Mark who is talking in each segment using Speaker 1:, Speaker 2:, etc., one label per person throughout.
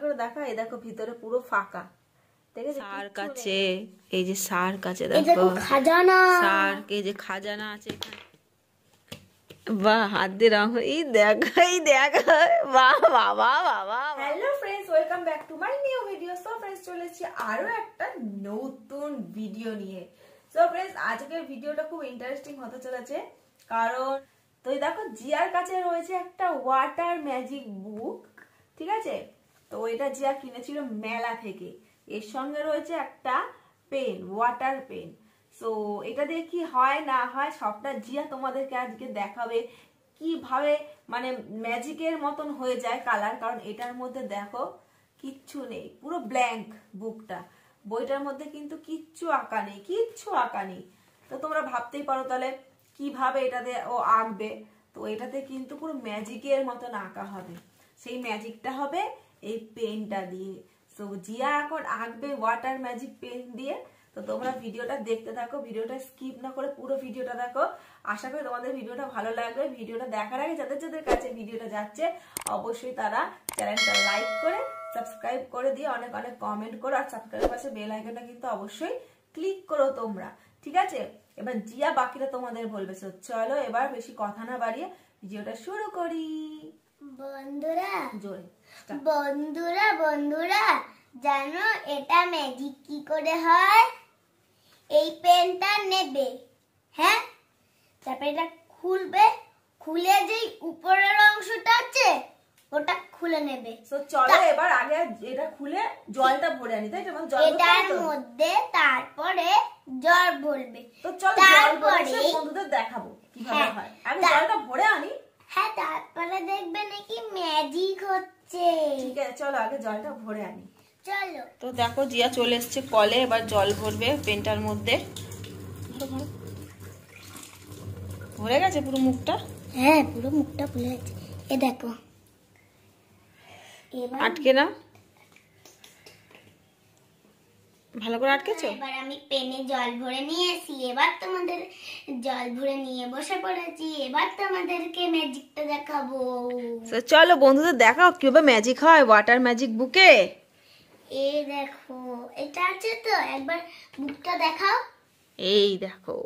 Speaker 1: করে দেখা, এই দেখো ভিতরে পুরো ফাঁকা, দেখেছো? শার্ক আছে, এই যে শার্ক আছে দেখো,
Speaker 2: খাজানা
Speaker 1: শার্ক, এই যে খাজানা আছে এখানে। বাহ, হাত দিয়ে রং, এই দেখ, এই দেখ, বাহ বাবা বাবা। Hello friends, welcome back to my new video. So friends, চলে এসেছি আরো একটা নতুন ভিডিও নিয়ে। সো ফ্রেন্ডস, আজকের ভিডিওটা খুব ইন্টারেস্টিং হতে চলেছে, কারণ তো দেখো জিয়ার কাছে রয়েছে একটা ওয়াটার ম্যাজিক বুক, ঠিক আছে? তো এটা জিয়া কিনেছিল মেলা থেকে। এর সঙ্গে রয়েছে একটা পেন, ওয়াটার পেন। সো এটা দিয়ে কি হয় না হয় সবটা জিয়া তোমাদেরকে আজকে দেখাবে, কিভাবে মানে ম্যাজিকের মতন হয়ে যায় কালার। কারণ এটার মধ্যে দেখো কিচ্ছু নেই, পুরো ব্ল্যাঙ্ক বুকটা, বইটার মধ্যে কিন্তু কিচ্ছু আঁকা নেই, কিচ্ছু আঁকা নেই। তো তোমরা ভাবতেই পারো তাহলে কিভাবে এটাতে ও আঁকবে। তো এটাতে কিন্তু পুরো ম্যাজিকের মতন আঁকা হবে, সেই ম্যাজিকটা হবে এই পেনটা দিয়ে। সো জিয়া এখন আঁকবে ওয়াটার ম্যাজিক পেন দিয়ে। তো তোমরা ভিডিওটা দেখতে থাকো, ভিডিওটা স্কিপ না করে পুরো ভিডিওটা দেখো। আশা করি তোমাদের ভিডিওটা ভালো লাগবে। ভিডিওটা দেখার আগে যাদের যাদের কাছে ভিডিওটা যাচ্ছে, অবশ্যই তারা চ্যানেলটা লাইক করে সাবস্ক্রাইব করে দিয়ে অনেক অনেক কমেন্ট করো, আর সাবস্ক্রাইবের পাশে বেল আইকনটা কিন্তু অবশ্যই ক্লিক করো তোমরা, ঠিক আছে? এবার জিয়া বাকিটা তোমাদের বলবে। সো চলো এবার বেশি কথা না বাড়িয়ে ভিডিওটা শুরু করি।
Speaker 2: বন্ধুরা
Speaker 1: জোরে
Speaker 2: বন্ধুরা বন্ধুরা জানো এটা ম্যাজিক কি করে হয়? এই পেনটা নেবে, হ্যাঁ, তারপরে এটা খুলবে, খুলে যেই উপরের অংশটা আছে ওটা খুলে নেবে।
Speaker 1: তো চলো এবার আগে এটা খুলে জলটা ভরে আনি, তাই তো?
Speaker 2: এটার মধ্যে তারপরে জল ভরবে।
Speaker 1: তো চলো জল ভরে বন্ধুদের দেখাবো কিভাবে হয়। আগে জলটা ভরে আনি,
Speaker 2: হ্যাঁ, তারপরে দেখবে নাকি ম্যাজিক হচ্ছে।
Speaker 1: ঠিক আছে, চলো আগে জলটা ভরে আনি,
Speaker 2: চলো।
Speaker 1: তো দেখো জিয়া চলে এসছে কলে, এবার জল ভরবে পেনটার মধ্যে। ভরে গেছে পুরো মুখটা?
Speaker 2: হ্যাঁ, পুরো মুখটা ফুলে গেছে। এ দেখো, এবার
Speaker 1: আটকে না, ভালো করে আটকেছো?
Speaker 2: এবার আমি পেনে জল ভরে নিয়েছি, এবার তোমাদের জল ভরে নিয়ে বসে পড়েছি, এবার তোমাদেরকে ম্যাজিকটা দেখাবো।
Speaker 1: তো চলো বন্ধুদের দেখাও কিভাবে ম্যাজিক হয় ওয়াটার ম্যাজিক বুকে।
Speaker 2: এই দেখো, এটা আছে তো, একবার বুকটা দেখাও।
Speaker 1: এই দেখো,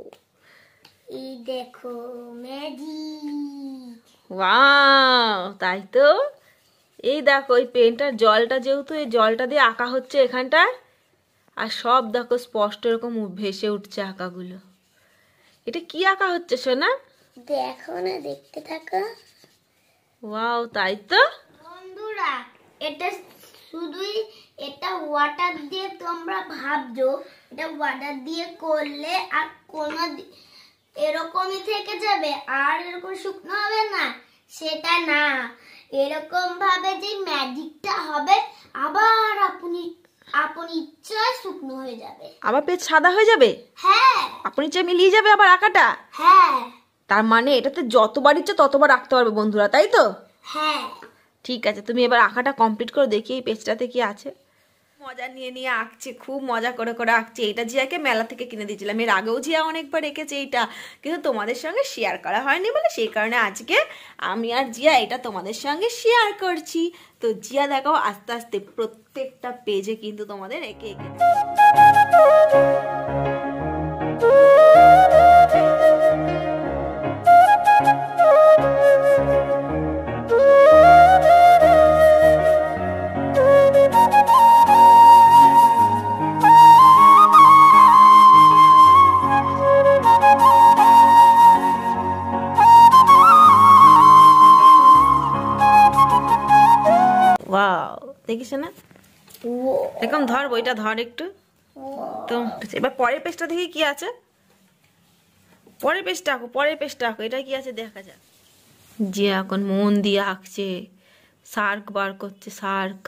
Speaker 2: এই দেখো ম্যাজিক।
Speaker 1: ওয়াও, তাই তো। এই দেখো এই পেনটার জলটা, যেহেতু এই জলটা দিয়ে আঁকা হচ্ছে এখানটায়, আর সব দেখো স্পষ্ট এরকম ভেসে উঠছে আঁকাগুলো। এটা কি আঁকা হচ্ছে সোনা?
Speaker 2: দেখো না, দেখতে থাকো।
Speaker 1: ওয়াও, তাই তো।
Speaker 2: বন্ধুরা, এটা শুধুই এটা ওয়াটার দিয়ে তোমরা ভাবছো এটা ওয়াটার দিয়ে করলে আর কোনো এরকমই থেকে যাবে আর এরকম শুকনো হবে না, সেটা না। এরকম ভাবে যে ম্যাজিকটা হবে, আবার আপনি আপনি ইচ্ছায় শুকনো হয়ে যাবে,
Speaker 1: আবার পেজ সাদা হয়ে যাবে।
Speaker 2: হ্যাঁ,
Speaker 1: আপনি ইচ্ছে মিলিয়ে যাবে আবার আঁকাটা।
Speaker 2: হ্যাঁ,
Speaker 1: তার মানে এটাতে যতবার ইচ্ছে ততবার আঁকতে পারবে বন্ধুরা, তাই তো?
Speaker 2: হ্যাঁ।
Speaker 1: ঠিক আছে, তুমি এবার আঁকাটা কমপ্লিট করে দেখি এই পেজটাতে কি আছে। মজা নিয়ে নিয়ে আঁকছে, খুব মজা করে করে আঁকছে। এটা জিয়াকে মেলা থেকে কিনে দিয়েছিলাম, এর আগেও জিয়া অনেকবার এঁকেছে এইটা, কিন্তু তোমাদের সঙ্গে শেয়ার করা হয়নি বলে সেই কারণে আজকে আমি আর জিয়া এটা তোমাদের সঙ্গে শেয়ার করছি। তো জিয়া দেখো আস্তে আস্তে প্রত্যেকটা পেজে কিন্তু তোমাদের এঁকে এঁকে দেখিস না, এরকম ধর বইটা ধর একটু। তো এবার পরের পেজটা দেখি কি আছে, পরের পেজটা আঁকো, পরের পেজটা আঁকো, এটা কি আছে দেখা যাক। যে এখন মন দিয়ে আঁকছে, শার্ক বার করছে, শার্ক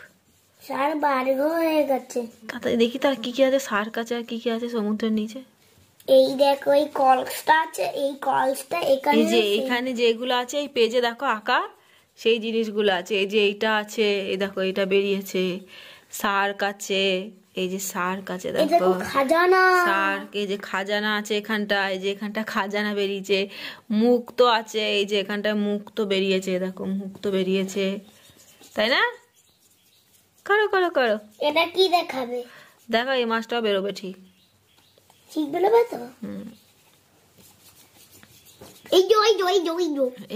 Speaker 2: বার হয়ে গেছে।
Speaker 1: তাতে দেখি তার কি কি আছে, শার্ক আছে আর কি কি আছে সমুদ্রের নিচে।
Speaker 2: এই দেখো এই কলসটা আছে, এই কলসটা এখানে,
Speaker 1: এই যে এখানে যেগুলো আছে এই পেজে দেখো আঁকা সেই জিনিসগুলো আছে। এই যে এইটা আছে, এই দেখো এটা বেরিয়েছে, শার্ক আছে, এই যে শার্ক আছে দেখো,
Speaker 2: খাজানা
Speaker 1: শার্ক, এই যে খাজানা আছে এখানটা, এই যে এখানটা খাজানা বেরিয়েছে, মুক্তো আছে, এই যে এখানটায় মুক্তো বেরিয়েছে, দেখো মুক্তো বেরিয়েছে, তাই না? করো করো করো।
Speaker 2: এটা কি দেখাবে?
Speaker 1: দেখো এই মাছটাও বেরোবে ঠিক।
Speaker 2: ঠিক বেরোবে তো? এই যে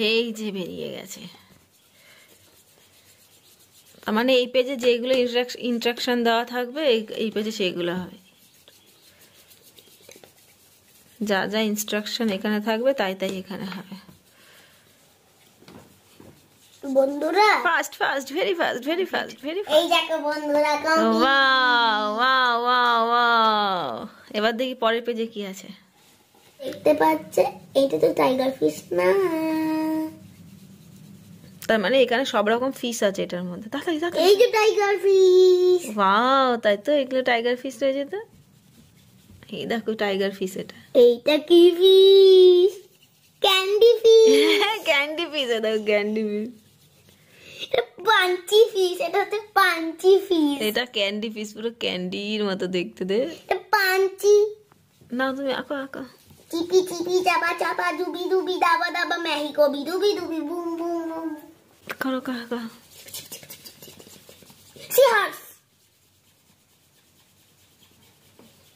Speaker 1: এই যে বেরিয়ে গেছে। তার মানে এই পেজে যেগুলো ইনস্ট্রাকশন দেওয়া থাকবে এই পেজে সেগুলো হবে। যা যা ইনস্ট্রাকশন এখানে থাকবে তাই তাই এখানে হবে।
Speaker 2: বন্ধুরা
Speaker 1: fast fast very fast very fast very fast.
Speaker 2: এই দেখো বন্ধুরা,
Speaker 1: ওয়াও ওয়াও ওয়াও ওয়াও। এবার দেখি পরের পেজে কি আছে।
Speaker 2: দেখতে পাচ্ছে এটা তো টাইগার ফিশ না।
Speaker 1: তার মানে এখানে সব রকম ফিশ আছে এটার মধ্যে। তাহলে
Speaker 2: এই যে টাইগার ফিশ।
Speaker 1: ওয়াও, তাই তো এগুলো টাইগার ফিশ রয়েছে তো। এই দেখো টাইগার ফিশ। এটা
Speaker 2: এইটা কি fish? Candy fish.
Speaker 1: Candy fish. এটা ক্যান্ডি ফিশ।
Speaker 2: এটা পাঞ্চি ফিশ। এটা হচ্ছে পাঞ্চি ফিশ।
Speaker 1: এটা ক্যান্ডি ফিশ, পুরো ক্যান্ডির মতো দেখতে। দে
Speaker 2: এটা পাঞ্চি।
Speaker 1: না তুমি আঁকো আঁকো।
Speaker 2: চিপি চিপি চাপা চাপা ডুবি ডুবি দাবা দাবা মেহিকো বিডুবি ডুবি বুম বুম বুম।
Speaker 1: করো করো করো।
Speaker 2: Sea horse.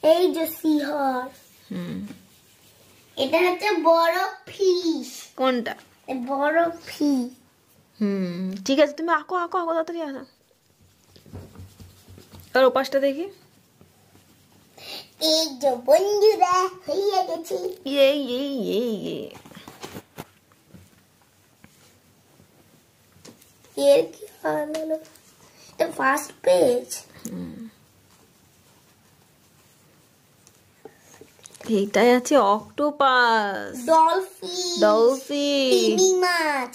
Speaker 2: এই যে সি হর্স। এটা হচ্ছে বড় ফিশ।
Speaker 1: কোনটা?
Speaker 2: বড় ফিশ।
Speaker 1: ঠিক আছে, তুমি আঁকো আঁকো আঁকো, তাড়াতাড়ি আসো। আর ওপাশটা দেখি।
Speaker 2: এই যে বন্ধুরা হয়ে গেছে।
Speaker 1: এই এই এই
Speaker 2: এর কি হলো? এটা ফার্স্ট পেজ।
Speaker 1: এইটাই আছে অক্টোপাস, ডলফিন,
Speaker 2: তিমি মাছ।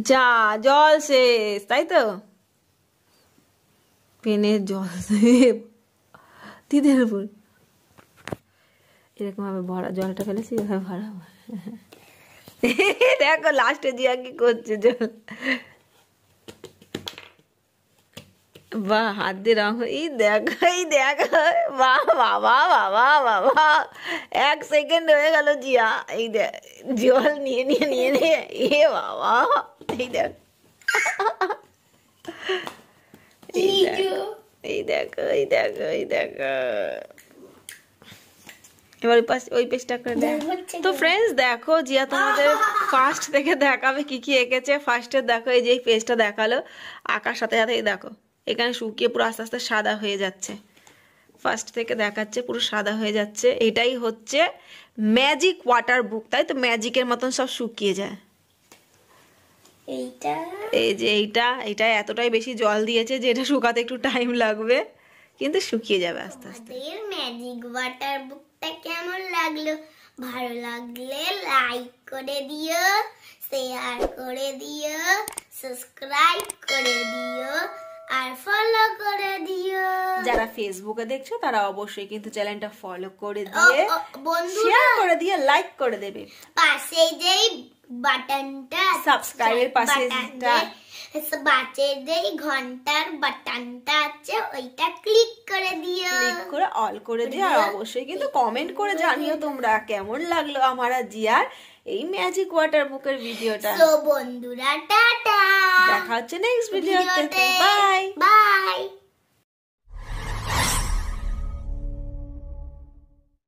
Speaker 1: যা জল শেষ, তাই তো? পেনের জল শেষ দিদের উপর এরকম ভাবে ভরা, জলটা ফেলেছি এভাবে ভরা। দেখো লাস্টে জিয়া কি করছে জল। বাহ, হাত দিয়ে রং। এই দেখো এই দেখো, বাহ বাবা বাবা বাবা, 1 সেকেন্ড হয়ে গেল জিয়া। এই দেখ জল নিয়ে নিয়ে নিয়ে নিয়ে, এ বাবা, এই দেখ এই দেখো এই দেখো এই দেখো এই দেখো। এবার ওই পেজটা করে দেখ। তো ফ্রেন্ডস দেখো, জিয়া তোমাদের ফার্স্ট থেকে দেখাবে কি কি এঁকেছে। ফার্স্টে দেখো এই যে এই পেজটা দেখালো, আঁকার সাথে সাথে এই দেখো এখানে শুকিয়ে পুরো আস্তে আস্তে সাদা হয়ে যাচ্ছে। ফার্স্ট থেকে দেখাচ্ছে পুরো সাদা হয়ে যাচ্ছে। এটাই হচ্ছে ম্যাজিক ওয়াটার বুক, তাই তো? ম্যাজিকের মতন সব শুকিয়ে যায়।
Speaker 2: এইটা
Speaker 1: এই যে এইটা এতটাই বেশি জল দিয়েছে যে এটা শুকাতে একটু টাইম লাগবে, কিন্তু শুকিয়ে যাবে আস্তে আস্তে।
Speaker 2: ম্যাজিক ওয়াটার বুকটা কেমন লাগলো? ভালো লাগলে লাইক করে দিও, শেয়ার করে দিও, সাবস্ক্রাইব করে দিও আর ফলো করে দিও।
Speaker 1: যারা ফেসবুকে দেখছো তারা অবশ্যই কিন্তু চ্যানেলটা ফলো করে দিয়ে শেয়ার করে দিয়ে লাইক করে দেবে।
Speaker 2: পাশে যেই বাটনটা
Speaker 1: সাবস্ক্রাইবের পাশেটা
Speaker 2: বাচে যেই ঘন্টার বাটনটা আছে ওইটা ক্লিক করে দিও,
Speaker 1: ক্লিক করে অল করে দিও। আর অবশ্যই কিন্তু কমেন্ট করে জানিও তোমরা কেমন লাগলো আমার আর জিয়ার এই ম্যাজিক ওয়াটার বুকের ভিডিওটা।
Speaker 2: তো বন্ধুরা টাটা,
Speaker 1: দেখা হচ্ছে নেক্সট ভিডিওতে। Bye
Speaker 2: bye.